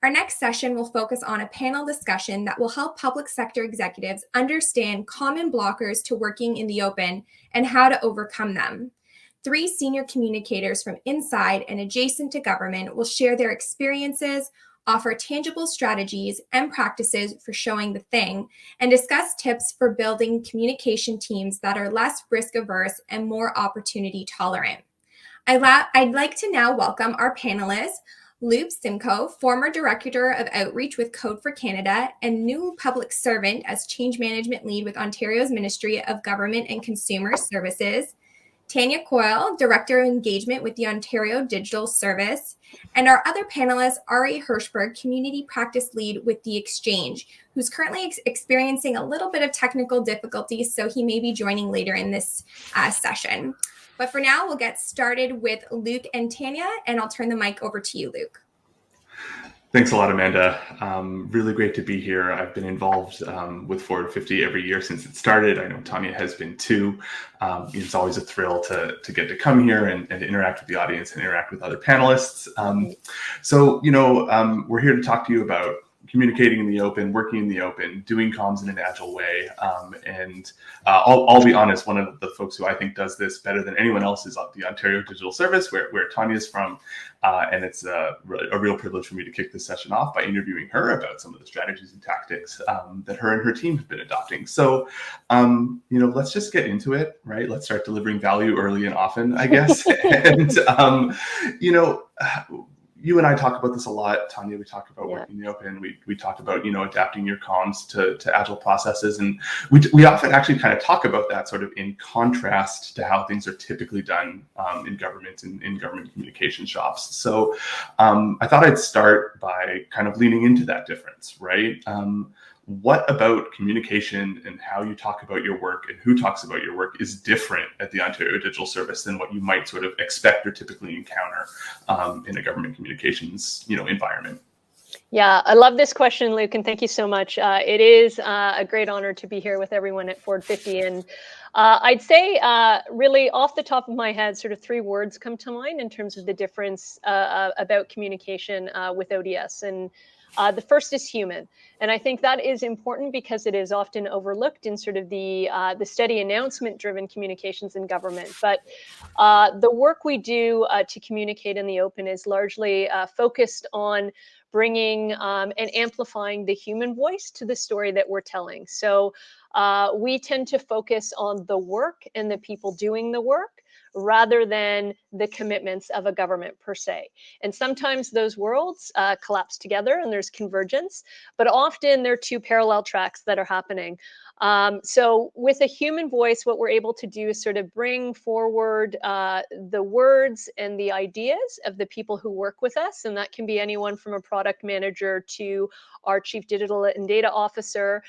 Our next session will focus on a panel discussion that will help public sector executives understand common blockers to working in the open and how to overcome them. 3 senior communicators from inside and adjacent to government will share their experiences, offer tangible strategies and practices for showing the thing, and discuss tips for building communication teams that are less risk averse and more opportunity tolerant. I'd like to now welcome our panelists, Luke Simcoe, former Director of Outreach with Code for Canada and new public servant as Change Management Lead with Ontario's Ministry of Government and Consumer Services, Tanya Coyle, Director of Engagement with the Ontario Digital Service, and our other panelist, Ari Hirschberg, Community Practice Lead with The Exchange, who's currently experiencing a little bit of technical difficulties, so he may be joining later in this session. But for now, we'll get started with Luke and Tanya, and I'll turn the mic over to you, Luke. Thanks a lot, Amanda. Really great to be here. I've been involved with Forward 50 every year since it started. I know Tanya has been too. It's always a thrill to get to come here and to interact with the audience and interact with other panelists. We're here to talk to you about communicating in the open, working in the open, doing comms in an agile way. I'll be honest, one of the folks who I think does this better than anyone else is the Ontario Digital Service, where Tanya's from. And it's a real privilege for me to kick this session off by interviewing her about some of the strategies and tactics that her and her team have been adopting. So, let's just get into it, right? Let's start delivering value early and often, I guess. And, you and I talk about this a lot, Tanya. We talk about working in the open. We talked about, adapting your comms to agile processes. And we often actually kind of talk about that sort of in contrast to how things are typically done in government and in government communication shops. So I thought I'd start by kind of leaning into that difference, right? What about communication and how you talk about your work and who talks about your work is different at the Ontario Digital Service than what you might sort of expect or typically encounter in a government communications, environment? Yeah, I love this question, Luke, and thank you so much. It is a great honor to be here with everyone at Forward 50. And I'd say really off the top of my head, sort of 3 words come to mind in terms of the difference about communication with ODS. And the first is human. And I think that is important because it is often overlooked in sort of the steady announcement-driven communications in government. But the work we do to communicate in the open is largely focused on bringing and amplifying the human voice to the story that we're telling. So we tend to focus on the work and the people doing the work rather than the commitments of a government per se. And sometimes those worlds collapse together and there's convergence, but often they're 2 parallel tracks that are happening. So with a human voice, what we're able to do is sort of bring forward the words and the ideas of the people who work with us. And that can be anyone from a product manager to our chief digital and data officer,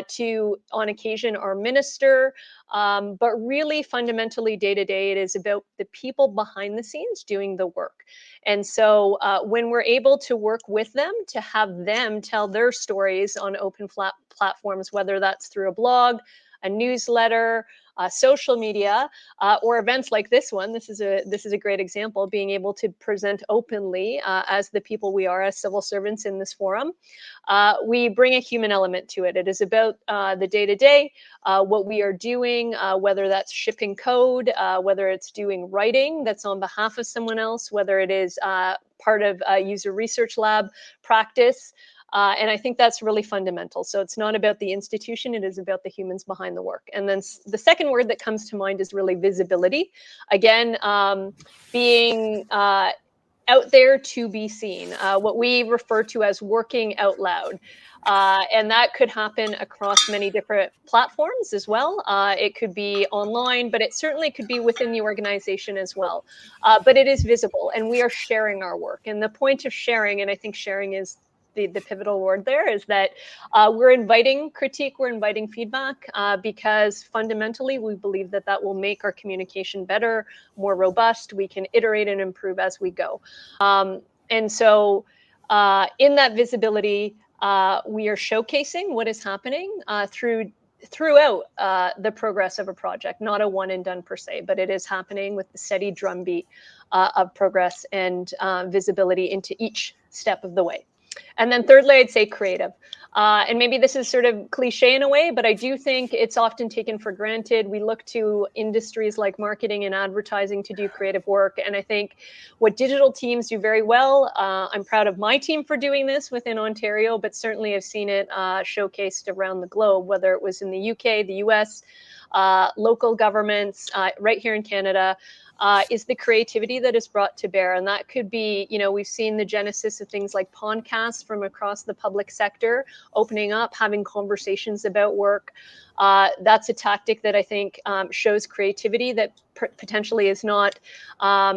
to on occasion our minister. But really fundamentally day to day, it is about the people behind the scenes doing the work. And so when we're able to work with them to have them tell their stories on open platforms, whether that's through a blog, a newsletter, social media, or events like this one. This is a great example, being able to present openly as the people we are as civil servants in this forum. We bring a human element to it. It is about the day-to-day, what we are doing, whether that's shipping code, whether it's doing writing that's on behalf of someone else, whether it is part of a user research lab practice. And I think that's really fundamental. So it's not about the institution, it is about the humans behind the work. And then the second word that comes to mind is really visibility. Again, being out there to be seen, what we refer to as working out loud. And that could happen across many different platforms as well. It could be online, but it certainly could be within the organization as well. But it is visible and we are sharing our work. And the point of sharing, and I think sharing is the pivotal word there, is that we're inviting critique, we're inviting feedback, because fundamentally we believe that that will make our communication better, more robust. We can iterate and improve as we go. And so in that visibility, we are showcasing what is happening throughout the progress of a project, not a one and done per se, but it is happening with the steady drumbeat of progress and visibility into each step of the way. And then thirdly, I'd say creative. And maybe this is sort of cliche in a way, but I do think it's often taken for granted. We look to industries like marketing and advertising to do creative work. And I think what digital teams do very well, I'm proud of my team for doing this within Ontario, but certainly I've seen it showcased around the globe, whether it was in the UK, the US, local governments, right here in Canada. Is the creativity that is brought to bear. And that could be, we've seen the genesis of things like podcasts from across the public sector, opening up, having conversations about work. That's a tactic that I think shows creativity that potentially is not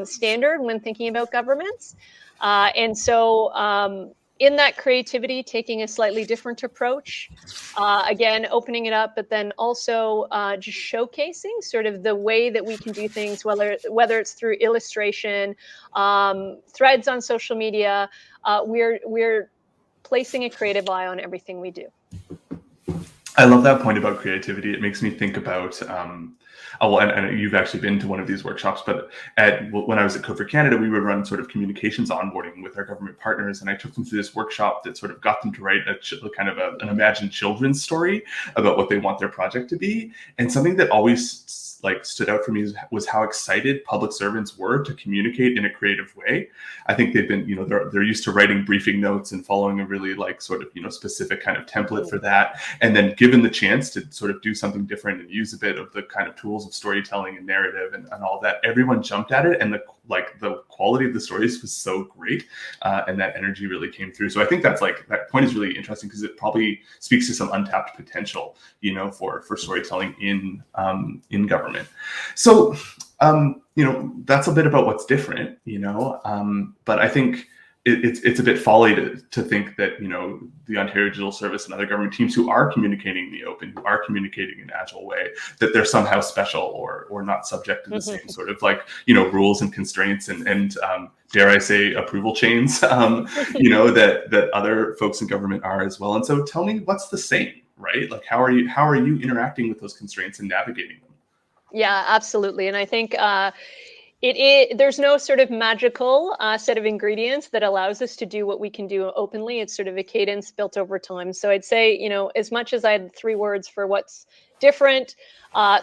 standard when thinking about governments. And so in that creativity, taking a slightly different approach, again, opening it up, but then also just showcasing sort of the way that we can do things, whether it's through illustration, threads on social media. We're placing a creative eye on everything we do. I love that point about creativity. It makes me think about, and you've actually been to one of these workshops, but when I was at Code for Canada, we would run sort of communications onboarding with our government partners. And I took them through this workshop that sort of got them to write an imagined children's story about what they want their project to be. And something that always stood out for me was how excited public servants were to communicate in a creative way. I think they've been, they're used to writing briefing notes and following a really specific kind of template for that. And then given the chance to sort of do something different and use a bit of the kind of tools of storytelling and narrative and all that, everyone jumped at it. And the quality of the stories was so great. And that energy really came through. So I think that point is really interesting because it probably speaks to some untapped potential, for storytelling in government. So, that's a bit about what's different, but I think it's a bit folly to think that, the Ontario Digital Service and other government teams who are communicating in the open, who are communicating in an agile way, that they're somehow special or not subject to the same sort of rules and constraints and dare I say approval chains, that other folks in government are as well. And so tell me what's the same, right? How are you interacting with those constraints and navigating them? Yeah, absolutely. And I think there's no sort of magical set of ingredients that allows us to do what we can do openly. It's sort of a cadence built over time. So I'd say, as much as I had 3 words for what's different,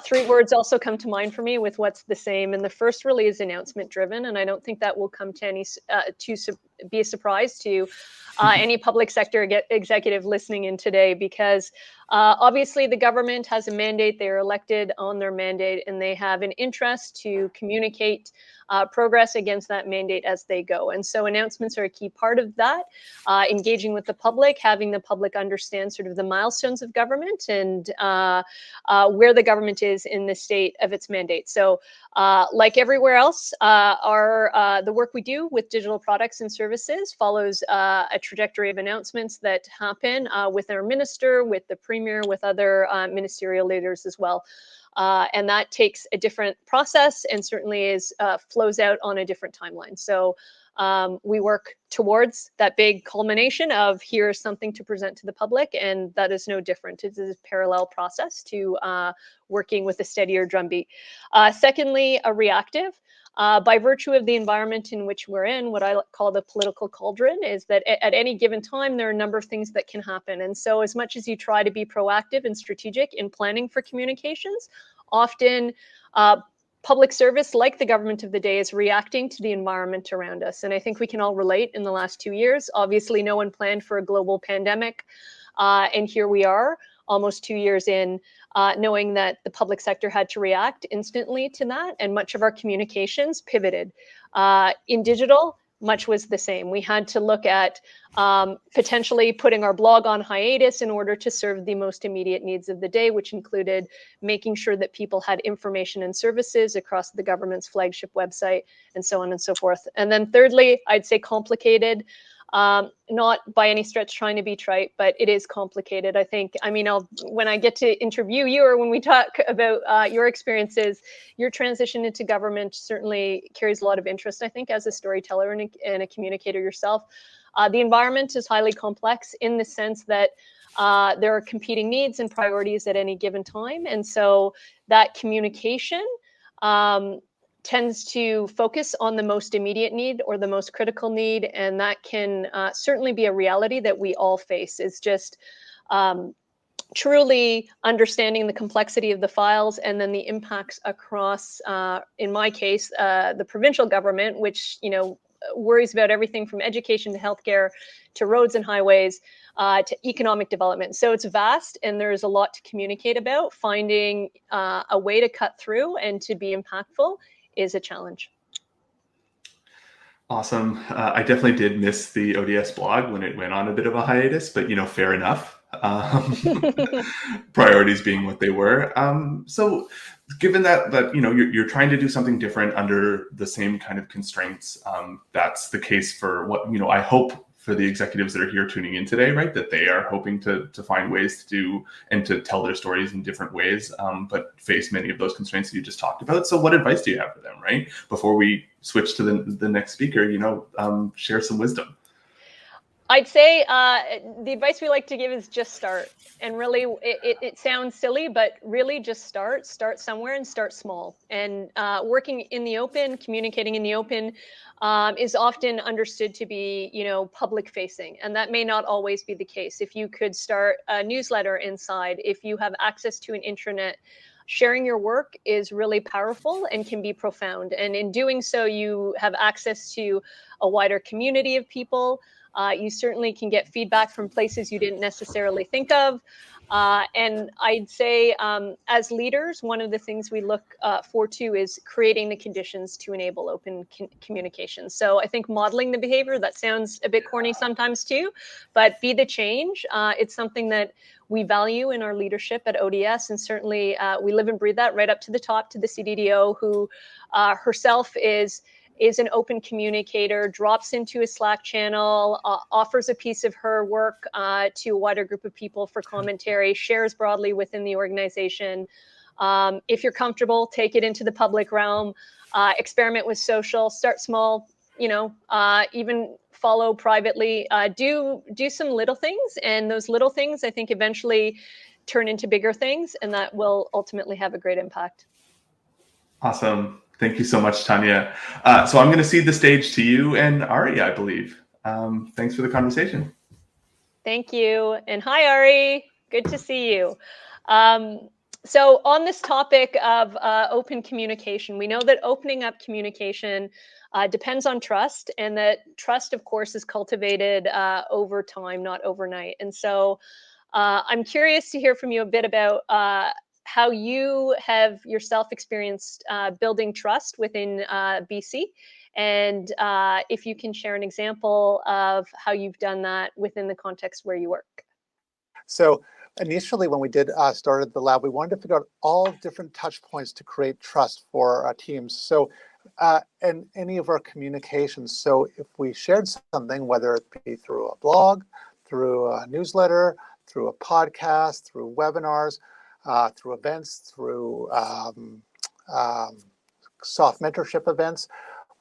3 words also come to mind for me with what's the same. And the first really is announcement driven. And I don't think that will come to be a surprise to any public sector executive listening in today, because obviously the government has a mandate. They are elected on their mandate, and they have an interest to communicate progress against that mandate as they go. And so announcements are a key part of that, engaging with the public, having the public understand sort of the milestones of government and where the government is in the state of its mandate. So like everywhere else, the work we do with digital products and services follows a trajectory of announcements that happen with our minister, with the premier, with other ministerial leaders as well. And that takes a different process and certainly flows out on a different timeline. So we work towards that big culmination of here's something to present to the public, and that is no different. It is a parallel process to working with a steadier drumbeat. Secondly, a reactive. By virtue of the environment in which we're in, what I call the political cauldron, is that at any given time, there are a number of things that can happen. And so as much as you try to be proactive and strategic in planning for communications, often public service, like the government of the day, is reacting to the environment around us. And I think we can all relate in the last 2 years. Obviously, no one planned for a global pandemic. And here we are, almost 2 years in, knowing that the public sector had to react instantly to that. And much of our communications pivoted. In digital, much was the same. We had to look at potentially putting our blog on hiatus in order to serve the most immediate needs of the day, which included making sure that people had information and services across the government's flagship website, and so on and so forth. And then thirdly, I'd say complicated. Not by any stretch trying to be trite, but it is complicated. When I get to interview you, or when we talk about your experiences, your transition into government certainly carries a lot of interest, I think, as a storyteller and a communicator yourself. The environment is highly complex in the sense that there are competing needs and priorities at any given time. And so that communication tends to focus on the most immediate need or the most critical need, and that can certainly be a reality that we all face. Is just truly understanding the complexity of the files and then the impacts across, in my case, the provincial government, which worries about everything from education to healthcare to roads and highways to economic development. So it's vast, and there's a lot to communicate about. Finding a way to cut through and to be impactful is a challenge. Awesome. I definitely did miss the ODS blog when it went on a bit of a hiatus, but fair enough. Priorities being what they were. So given that you're trying to do something different under the same kind of constraints, that's the case for what I hope for the executives that are here tuning in today, right? That they are hoping to find ways to do and to tell their stories in different ways, but face many of those constraints that you just talked about. So what advice do you have for them, right? Before we switch to the next speaker, share some wisdom. I'd say the advice we like to give is just start. And really, it sounds silly, but really just start somewhere and start small. And working in the open, communicating in the open is often understood to be, public facing. And that may not always be the case. If you could start a newsletter inside, if you have access to an intranet, sharing your work is really powerful and can be profound. And in doing so, you have access to a wider community of people. You certainly can get feedback from places you didn't necessarily think of. And I'd say as leaders, one of the things we look for too is creating the conditions to enable open communication. So I think modeling the behavior, that sounds a bit corny sometimes too, but be the change. It's something that we value in our leadership at ODS. And certainly we live and breathe that right up to the top, to the CDDO, who herself is an open communicator, drops into a Slack channel, offers a piece of her work to a wider group of people for commentary, shares broadly within the organization. If you're comfortable, take it into the public realm, experiment with social, start small, even follow privately, do some little things. And those little things, I think, eventually turn into bigger things, and that will ultimately have a great impact. Awesome. Thank you so much, Tanya. So I'm going to cede the stage to you and Ari, I believe. Thanks for the conversation. Thank you. And hi, Ari. Good to see you. So on this topic of open communication, we know that opening up communication depends on trust, and that trust, of course, is cultivated over time, not overnight. And so I'm curious to hear from you a bit about how you have yourself experienced building trust within BC, and if you can share an example of how you've done that within the context where you work. So initially, when we started the lab, we wanted to figure out all different touch points to create trust for our teams. So and any of our communications. So if we shared something, whether it be through a blog, through a newsletter, through a podcast, through webinars, through events, through soft mentorship events,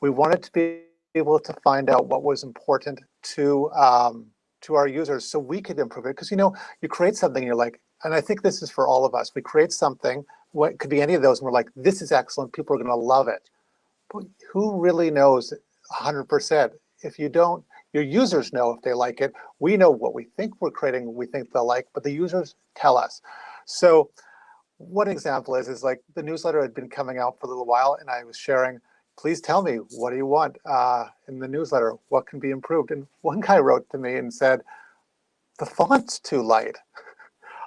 we wanted to be able to find out what was important to our users so we could improve it. Because you create something and you're like, and I think this is for all of us, we create something, what could be any of those, and we're like, this is excellent, people are going to love it. But who really knows 100%? If you don't, your users know if they like it. We know what we think we're creating, we think they'll like, but the users tell us. So one example is like the newsletter had been coming out for a little while, and I was sharing, please tell me, what do you want in the newsletter? What can be improved? And one guy wrote to me and said, the font's too light.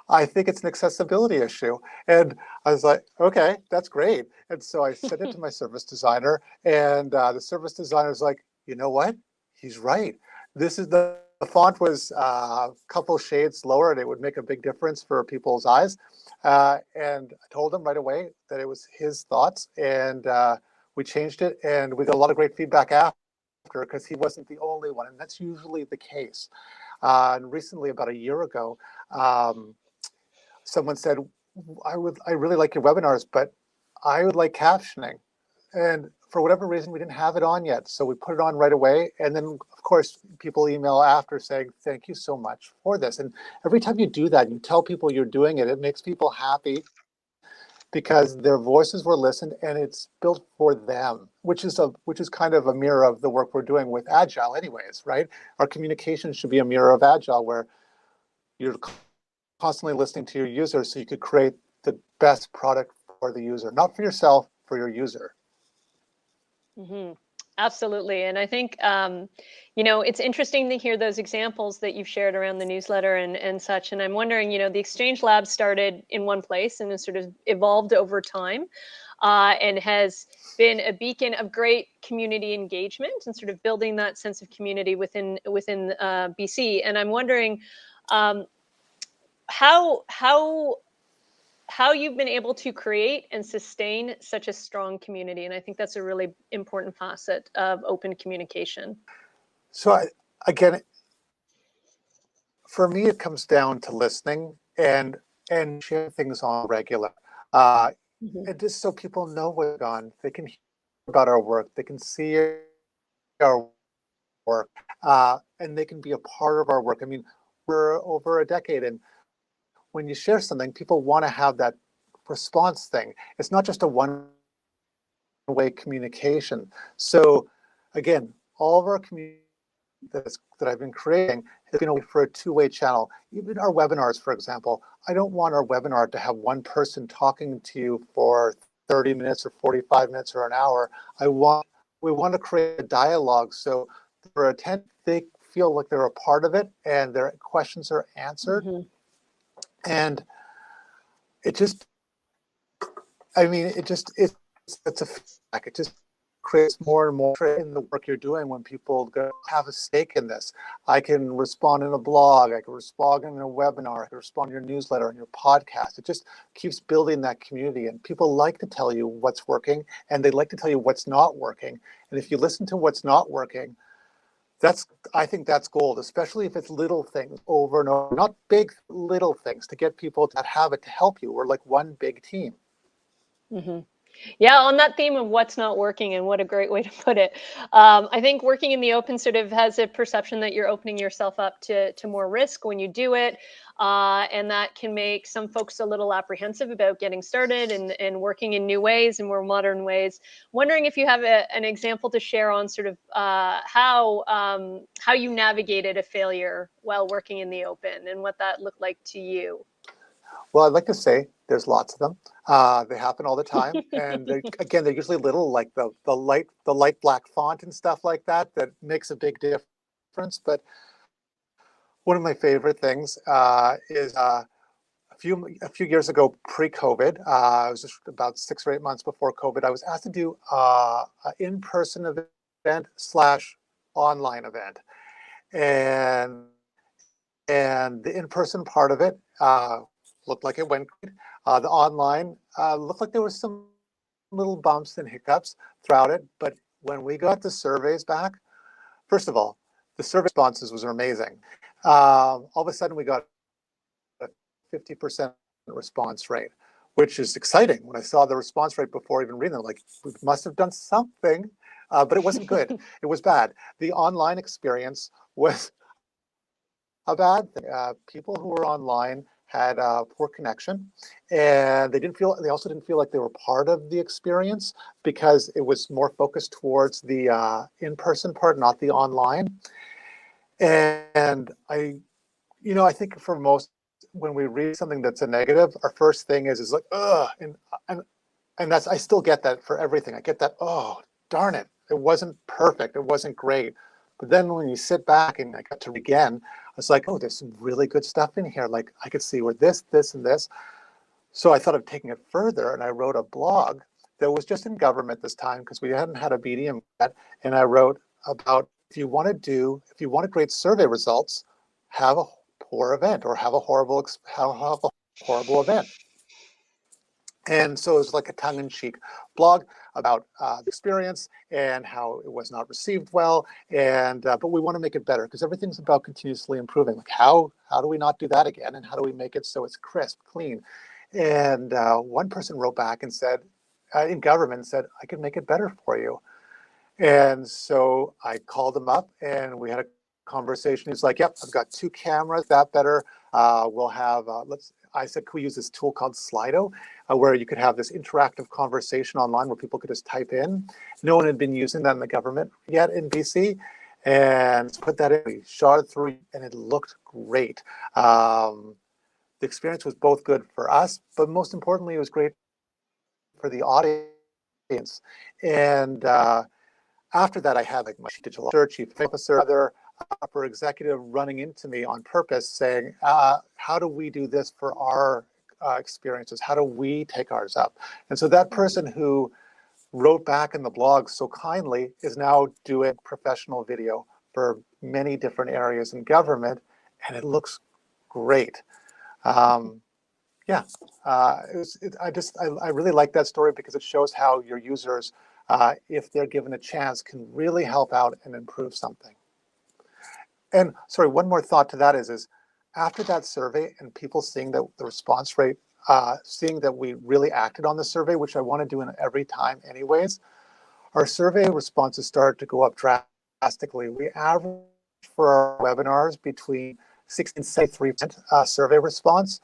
I think it's an accessibility issue. And I was like, okay, that's great. And so I sent it to my service designer, and the service designer was like, you know what? He's right. This is the font was a couple shades lower, and it would make a big difference for people's eyes. And I told him right away that it was his thoughts, and we changed it, and we got a lot of great feedback after, because he wasn't the only one, and that's usually the case. And recently, about a year ago, someone said, I really like your webinars, but I would like captioning. And for whatever reason, we didn't have it on yet. So we put it on right away. And then, of course, people email after saying, thank you so much for this. And every time you do that, you tell people you're doing it, it makes people happy. because their voices were listened and it's built for them, which is kind of a mirror of the work we're doing with Agile anyways, right? Our communication should be a mirror of Agile, where you're constantly listening to your users so you could create the best product for the user, not for yourself, for your user. Mm-hmm. Absolutely. And I think, it's interesting to hear those examples that you've shared around the newsletter and such. And I'm wondering, the Exchange Lab started in one place and has sort of evolved over time, and has been a beacon of great community engagement and sort of building that sense of community within BC. And I'm wondering how you've been able to create and sustain such a strong community. And I think that's a really important facet of open communication. So again, for me, it comes down to listening and sharing things on regular. And just so people know what's on, they can hear about our work, they can see our work, and they can be a part of our work. I mean, we're over a decade, and when you share something, people want to have that response thing. It's not just a one-way communication. So again, all of our community that I've been creating has been a way for a two-way channel. Even our webinars, for example, I don't want our webinar to have one person talking to you for 30 minutes or 45 minutes or an hour. We want to create a dialogue so for attendees, they feel like they're a part of it and their questions are answered. And it just, it's a feedback. It just creates more and more in the work you're doing when people have a stake in this. I can respond in a blog, I can respond in a webinar, I can respond in your newsletter and your podcast. It just keeps building that community, and people like to tell you what's working and they like to tell you what's not working. And if you listen to what's not working, I think that's gold, especially if it's little things over and over, not big, little things to get people to that habit to help you. We're like one big team. Yeah, on that theme of what's not working, and what a great way to put it. I think working in the open sort of has a perception that you're opening yourself up to more risk when you do it. And that can make some folks a little apprehensive about getting started and working in new ways and more modern ways. Wondering if you have an example to share on sort of how you navigated a failure while working in the open and what that looked like to you. Well, I'd like to say there's lots of them. They happen all the time, and they're usually little, like the light black font and stuff like that makes a big difference. But one of my favorite things is a few years ago, pre-COVID. It was just about 6 or 8 months before COVID. I was asked to do an in-person event / online event, and the in-person part of it looked like it went great. The online looked like there was some little bumps and hiccups throughout it. But when we got the surveys back, first of all, the survey responses was amazing. All of a sudden, we got a 50% response rate, which is exciting. When I saw the response rate before even reading it, like, we must have done something, but it wasn't good. It was bad. The online experience was a bad thing. People who were online had poor connection, and they also didn't feel like they were part of the experience because it was more focused towards the in-person part, not the online. And I think for most, when we read something that's a negative, our first thing is like, ugh, and that's, I still get that for everything. I get that, oh, darn it, it wasn't perfect, it wasn't great. But then when you sit back and I got to read again, I was like, oh, there's some really good stuff in here. Like, I could see where this, and this. So I thought of taking it further, and I wrote a blog that was just in government this time because we hadn't had a BDM yet. And I wrote about, if you want to create survey results, have a poor event or have a horrible event. And so it was like a tongue-in-cheek blog about the experience and how it was not received well. And but we want to make it better because everything's about continuously improving. Like, how do we not do that again? And how do we make it so it's crisp, clean? And one person wrote back and said, in government, said, I can make it better for you. And so I called him up and we had a conversation. He's like, yep, I've got 2 cameras, that better. We'll have, I said, could we use this tool called Slido, where you could have this interactive conversation online where people could just type in. No one had been using that in the government yet in BC. And put that in, we shot it through, and it looked great. The experience was both good for us, but most importantly, it was great for the audience. And after that, I had like my digital chief officer, other upper executive running into me on purpose saying, how do we do this for our experiences? How do we take ours up? And so that person who wrote back in the blog so kindly is now doing professional video for many different areas in government, and it looks great. Yeah, I really like that story because it shows how your users, if they're given a chance, can really help out and improve something. And sorry, one more thought to that is after that survey and people seeing that the response rate, seeing that we really acted on the survey, which I want to do in every time anyways, our survey responses started to go up drastically. We average for our webinars between 60 and 73% survey response.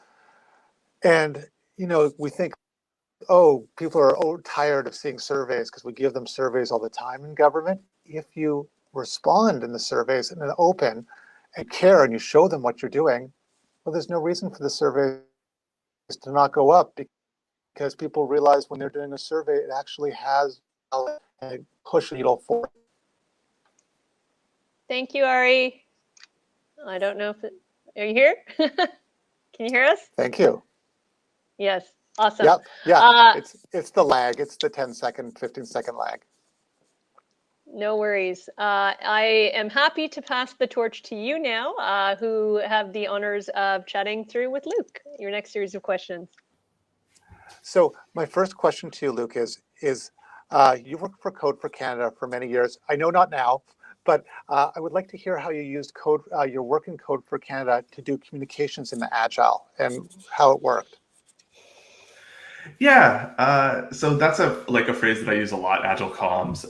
And, you know, we think, oh, people are tired of seeing surveys because we give them surveys all the time in government. If you respond in the surveys and open and care and you show them what you're doing, well, there's no reason for the surveys to not go up, because people realize when they're doing a survey, it actually has a push needle forward. Thank you, Ari. I don't know if are you here? Can you hear us? Thank you. Yes, awesome. Yep. Yeah, it's the lag. It's the 10-second, 15-second lag. No worries. I am happy to pass the torch to you now, who have the honors of chatting through with Luke, your next series of questions. So my first question to you, Luke, is you worked for Code for Canada for many years. I know not now, but I would like to hear how you used code, your work in Code for Canada to do communications in the Agile and how it worked. Yeah, so that's a phrase that I use a lot, agile comms.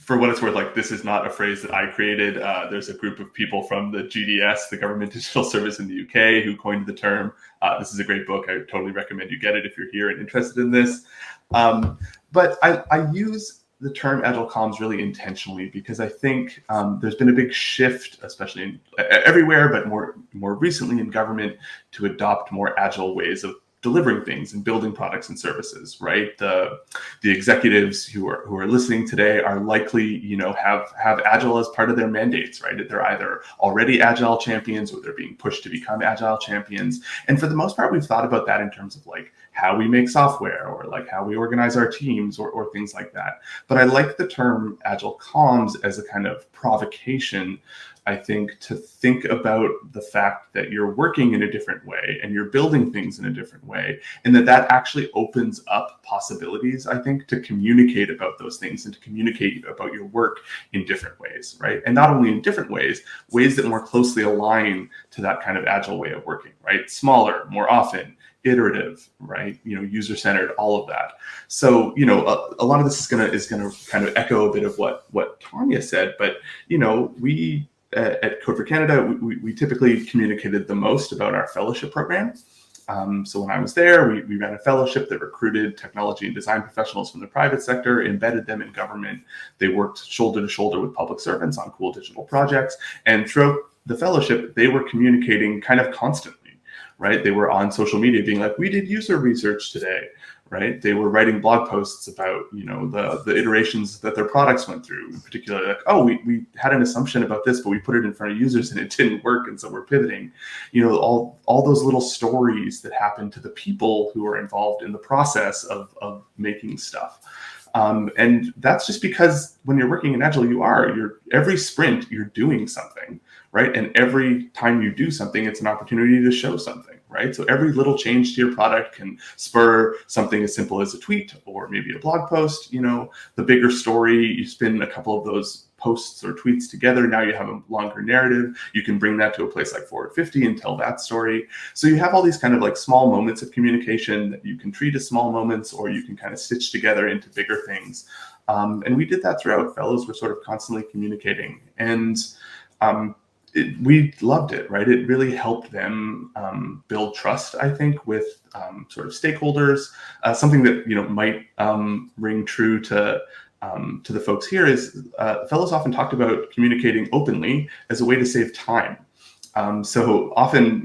For what it's worth, like, this is not a phrase that I created. There's a group of people from the GDS, the Government Digital Service in the UK, who coined the term. This is a great book. I totally recommend you get it if you're here and interested in this. But I use the term agile comms really intentionally because I think there's been a big shift, especially everywhere, but more recently in government, to adopt more agile ways of delivering things and building products and services, right? The executives who are listening today are likely, you know, have agile as part of their mandates, right? They're either already agile champions or they're being pushed to become agile champions. And for the most part, we've thought about that in terms of like how we make software or like how we organize our teams or things like that. But I like the term agile comms as a kind of provocation, I think, to think about the fact that you're working in a different way and you're building things in a different way, and that actually opens up possibilities, I think, to communicate about those things and to communicate about your work in different ways, right? And not only in different ways that more closely align to that kind of agile way of working, right? Smaller, more often, iterative, right? You know, user-centered, all of that. So, you know, a lot of this is gonna kind of echo a bit of what Tanya said, but, you know, we at Code for Canada, we typically communicated the most about our fellowship program. So when I was there, we ran a fellowship that recruited technology and design professionals from the private sector, embedded them in government. They worked shoulder to shoulder with public servants on cool digital projects. And throughout the fellowship, they were communicating kind of constantly, right? They were on social media being like, we did user research today, right? They were writing blog posts about, you know, the iterations that their products went through, in particular, like, oh, we had an assumption about this, but we put it in front of users and it didn't work, and so we're pivoting. You know, all those little stories that happen to the people who are involved in the process of making stuff. And that's just because when you're working in Agile, you're every sprint, you're doing something, right? And every time you do something, it's an opportunity to show something, right? So every little change to your product can spur something as simple as a tweet or maybe a blog post. You know, the bigger story, you spin a couple of those posts or tweets together. Now you have a longer narrative. You can bring that to a place like Forward 50 and tell that story. So you have all these kind of like small moments of communication that you can treat as small moments, or you can kind of stitch together into bigger things. And we did that throughout. Fellows were sort of constantly communicating. And we loved it, right? It really helped them build trust, I think, with sort of stakeholders. Something that might ring true to the folks here is fellows often talked about communicating openly as a way to save time. So often,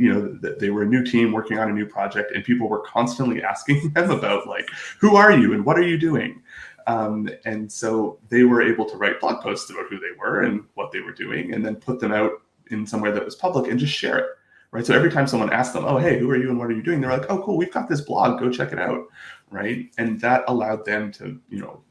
they were a new team working on a new project, and people were constantly asking them about, like, who are you and what are you doing? And so they were able to write blog posts about who they were and what they were doing, and then put them out in somewhere that was public and just share it, right? So every time someone asked them, oh, hey, who are you and what are you doing? They're like, oh, cool, we've got this blog, go check it out, right? And that allowed them to,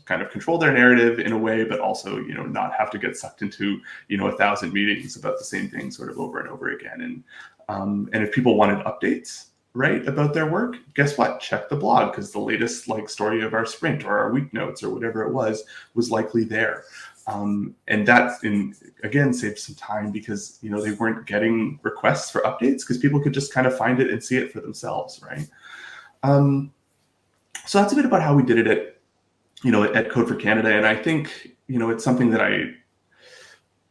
kind of control their narrative in a way, but also, not have to get sucked into, 1,000 meetings about the same thing sort of over and over again. And if people wanted updates, right, about their work, guess what? Check the blog, because the latest story of our sprint or our week notes or whatever it was likely there. And that, again, saved some time because, they weren't getting requests for updates because people could just kind of find it and see it for themselves, right? So that's a bit about how we did it at Code for Canada. And I think, it's something that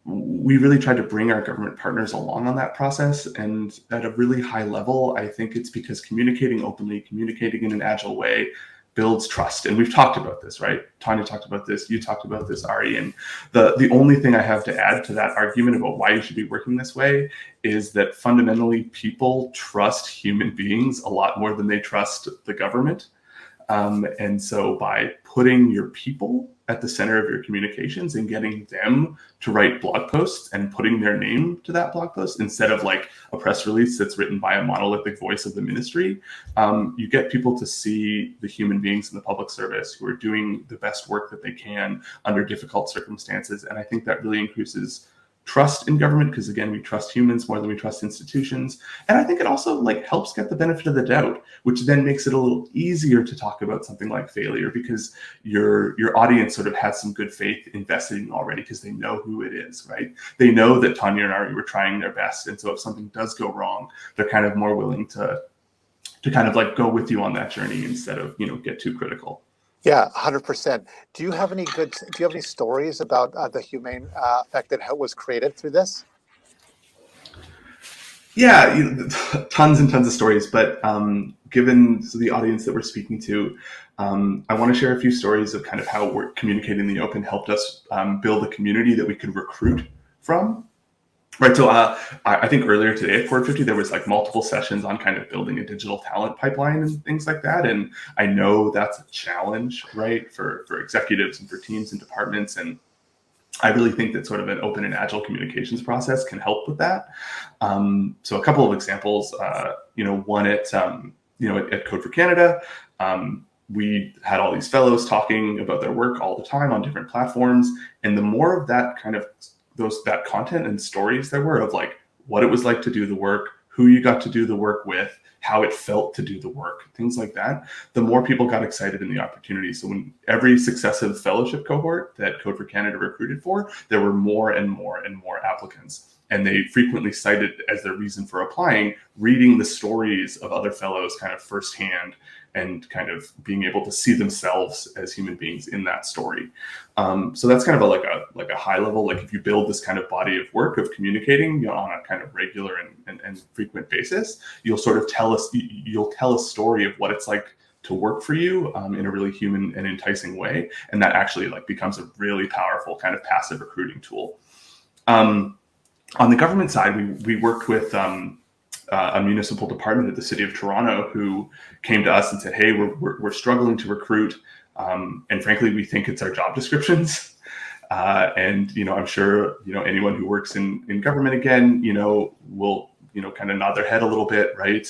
we really tried to bring our government partners along on that process. And at a really high level, I think it's because communicating openly, communicating in an agile way builds trust. And we've talked about this, right? Tanya talked about this, you talked about this, Ari. And the only thing I have to add to that argument about why you should be working this way is that fundamentally people trust human beings a lot more than they trust the government. And so by putting your people at the center of your communications and getting them to write blog posts and putting their name to that blog post instead of like a press release that's written by a monolithic voice of the ministry, you get people to see the human beings in the public service who are doing the best work that they can under difficult circumstances. And I think that really increases trust in government because, again, we trust humans more than we trust institutions. And I think it also helps get the benefit of the doubt, which then makes it a little easier to talk about something like failure because your audience sort of has some good faith invested in already because they know who it is, right? They know that Tanya and Ari were trying their best. And so if something does go wrong, they're kind of more willing to kind of go with you on that journey instead of, get too critical. Yeah, 100%. Do you have any stories about the humane effect that was created through this? Yeah, tons and tons of stories. But given the audience that we're speaking to, I want to share a few stories of kind of how we're communicating in the open helped us build a community that we could recruit from. Right. So I think earlier today at Ford 50, there was multiple sessions on kind of building a digital talent pipeline and things like that. And I know that's a challenge, right, for executives and for teams and departments. And I really think that sort of an open and agile communications process can help with that. So a couple of examples, one at Code for Canada, we had all these fellows talking about their work all the time on different platforms. And the more of that kind of that content and stories there were of what it was like to do the work, who you got to do the work with, how it felt to do the work, things like that, the more people got excited in the opportunity. So when every successive fellowship cohort that Code for Canada recruited for, there were more and more and more applicants. And they frequently cited as their reason for applying, reading the stories of other fellows kind of firsthand and kind of being able to see themselves as human beings in that story. So that's kind of a high level, if you build this kind of body of work of communicating on a kind of regular and frequent basis, you'll sort of tell a story of what it's like to work for you in a really human and enticing way. And that actually becomes a really powerful kind of passive recruiting tool. On the government side, we worked with a municipal department at the City of Toronto who came to us and said, hey, we're struggling to recruit. And frankly, we think it's our job descriptions. And, I'm sure, anyone who works in government again, will, kind of nod their head a little bit, right?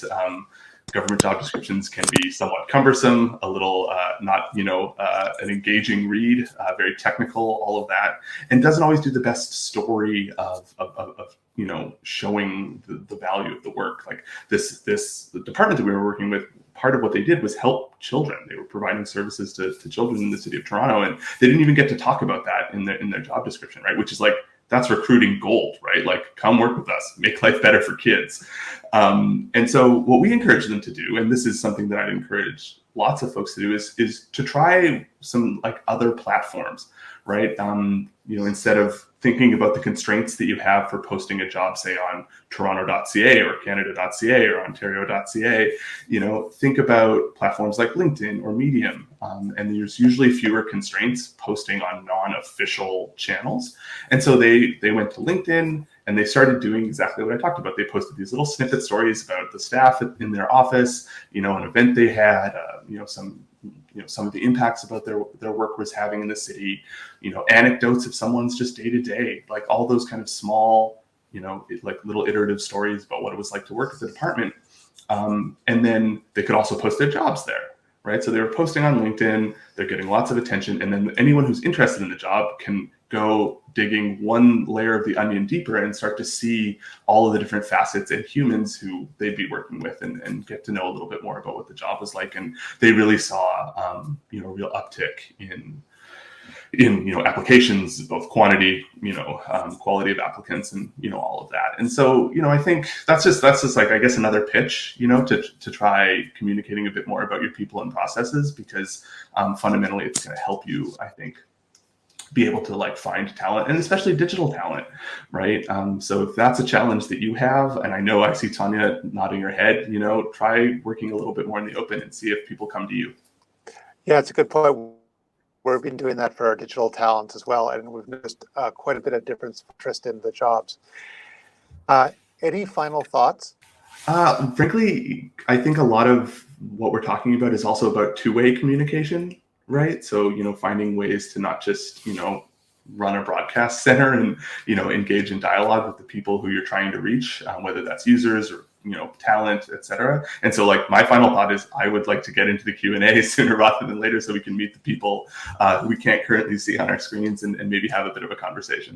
Government job descriptions can be somewhat cumbersome, a little not, an engaging read, very technical, all of that, and doesn't always do the best story of showing the value of the work. The department that we were working with, part of what they did was help children. They were providing services to children in the City of Toronto, and they didn't even get to talk about that in their job description, right? Which is that's recruiting gold, right? Come work with us, make life better for kids. And so what we encourage them to do, and this is something that I'd encourage lots of folks to do, is to try some like other platforms, right? Instead of thinking about the constraints that you have for posting a job, say on toronto.ca or canada.ca or ontario.ca, think about platforms like LinkedIn or Medium. And there's usually fewer constraints posting on non-official channels. And so they went to LinkedIn and they started doing exactly what I talked about. They posted these little snippet stories about the staff in their office, an event they had, some of the impacts about their work was having in the city, anecdotes of someone's just day to day, like all those kind of small, like little iterative stories about what it was like to work at the department. And then they could also post their jobs there, right? So they were posting on LinkedIn, they're getting lots of attention. And then anyone who's interested in the job can go digging one layer of the onion deeper and start to see all of the different facets and humans who they'd be working with and get to know a little bit more about what the job was like. And they really saw, a real uptick in applications, both quantity, quality of applicants, and all of that. And so I think that's just like, I guess, another pitch, to try communicating a bit more about your people and processes, because fundamentally it's going to help you, I think, be able to like find talent, and especially digital talent, right? So if that's a challenge that you have, and I know I see Tanya nodding her head, try working a little bit more in the open and see if people come to you. Yeah, it's a good point. We've been doing that for our digital talent as well, and we've noticed quite a bit of difference interest in the jobs. Any final thoughts? Frankly, I think a lot of what we're talking about is also about two-way communication, right? So, finding ways to not just, run a broadcast center and, engage in dialogue with the people who you're trying to reach, whether that's users or, talent, et cetera. And so like my final thought is I would like to get into the Q&A sooner rather than later so we can meet the people who we can't currently see on our screens and maybe have a bit of a conversation.